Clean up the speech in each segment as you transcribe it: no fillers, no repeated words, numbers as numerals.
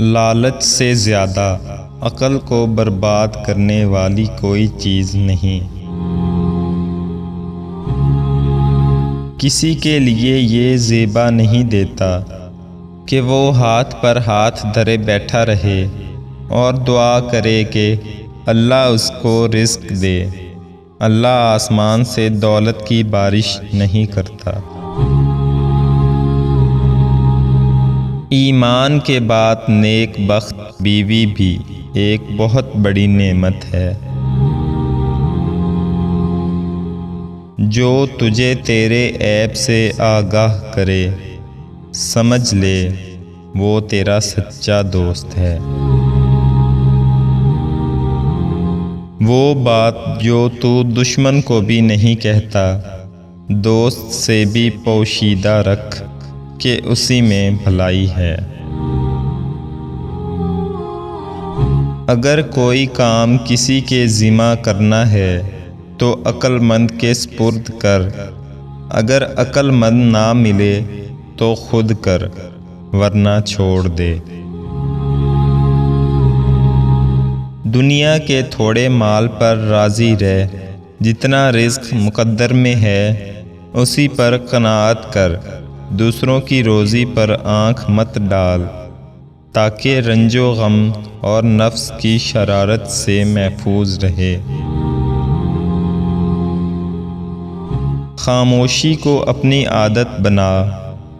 لالچ سے زیادہ عقل کو برباد کرنے والی کوئی چیز نہیں۔ کسی کے لیے یہ زیبا نہیں دیتا کہ وہ ہاتھ پر ہاتھ دھرے بیٹھا رہے اور دعا کرے کہ اللہ اس کو رزق دے۔ اللہ آسمان سے دولت کی بارش نہیں کرتا۔ ایمان کے بعد نیک بخت بیوی بھی ایک بہت بڑی نعمت ہے۔ جو تجھے تیرے عیب سے آگاہ کرے، سمجھ لے وہ تیرا سچا دوست ہے۔ وہ بات جو تو دشمن کو بھی نہیں کہتا، دوست سے بھی پوشیدہ رکھ کہ اسی میں بھلائی ہے۔ اگر کوئی کام کسی کے ذمہ کرنا ہے تو عقل مند کے سپرد کر، اگر عقل مند نہ ملے تو خود کر ورنہ چھوڑ دے۔ دنیا کے تھوڑے مال پر راضی رہ، جتنا رزق مقدر میں ہے اسی پر قناعت کر۔ دوسروں کی روزی پر آنکھ مت ڈال تاکہ رنج و غم اور نفس کی شرارت سے محفوظ رہے۔ خاموشی کو اپنی عادت بنا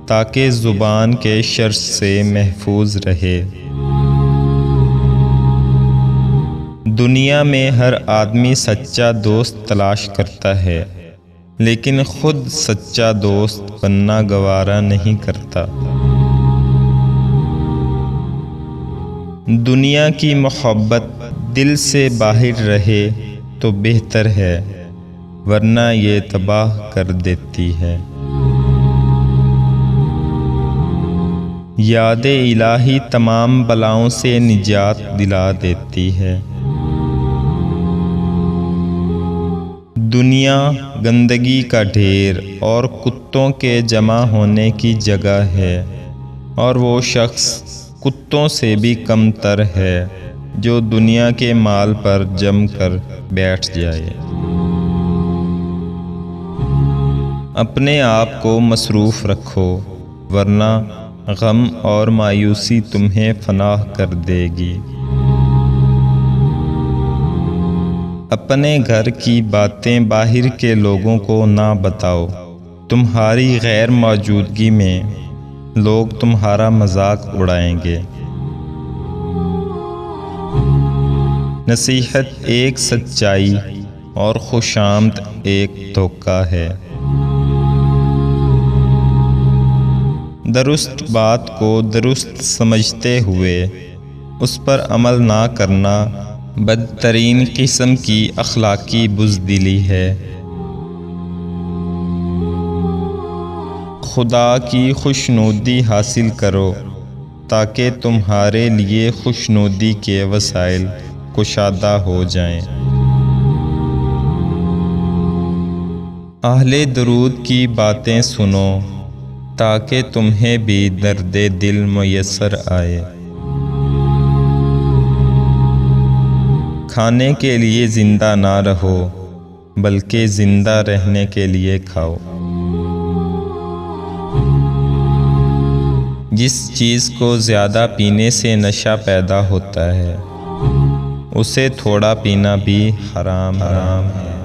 تاکہ زبان کے شر سے محفوظ رہے۔ دنیا میں ہر آدمی سچا دوست تلاش کرتا ہے، لیکن خود سچا دوست بننا گوارا نہیں کرتا۔ دنیا کی محبت دل سے باہر رہے تو بہتر ہے، ورنہ یہ تباہ کر دیتی ہے۔ یاد الہی تمام بلاؤں سے نجات دلا دیتی ہے۔ دنیا گندگی کا ڈھیر اور کتوں کے جمع ہونے کی جگہ ہے، اور وہ شخص کتوں سے بھی کم تر ہے جو دنیا کے مال پر جم کر بیٹھ جائے۔ اپنے آپ کو مصروف رکھو ورنہ غم اور مایوسی تمہیں فنا کر دے گی۔ اپنے گھر کی باتیں باہر کے لوگوں کو نہ بتاؤ، تمہاری غیر موجودگی میں لوگ تمہارا مذاق اڑائیں گے۔ نصیحت ایک سچائی اور خوشامد ایک دھوکہ ہے۔ درست بات کو درست سمجھتے ہوئے اس پر عمل نہ کرنا بدترین قسم کی اخلاقی بزدلی ہے۔ خدا کی خوشنودی حاصل کرو تاکہ تمہارے لیے خوشنودی کے وسائل کشادہ ہو جائیں۔ اہل درود کی باتیں سنو تاکہ تمہیں بھی درد دل میسر آئے۔ کھانے کے لیے زندہ نہ رہو بلکہ زندہ رہنے کے لیے کھاؤ۔ جس چیز کو زیادہ پینے سے نشہ پیدا ہوتا ہے اسے تھوڑا پینا بھی حرام ہے۔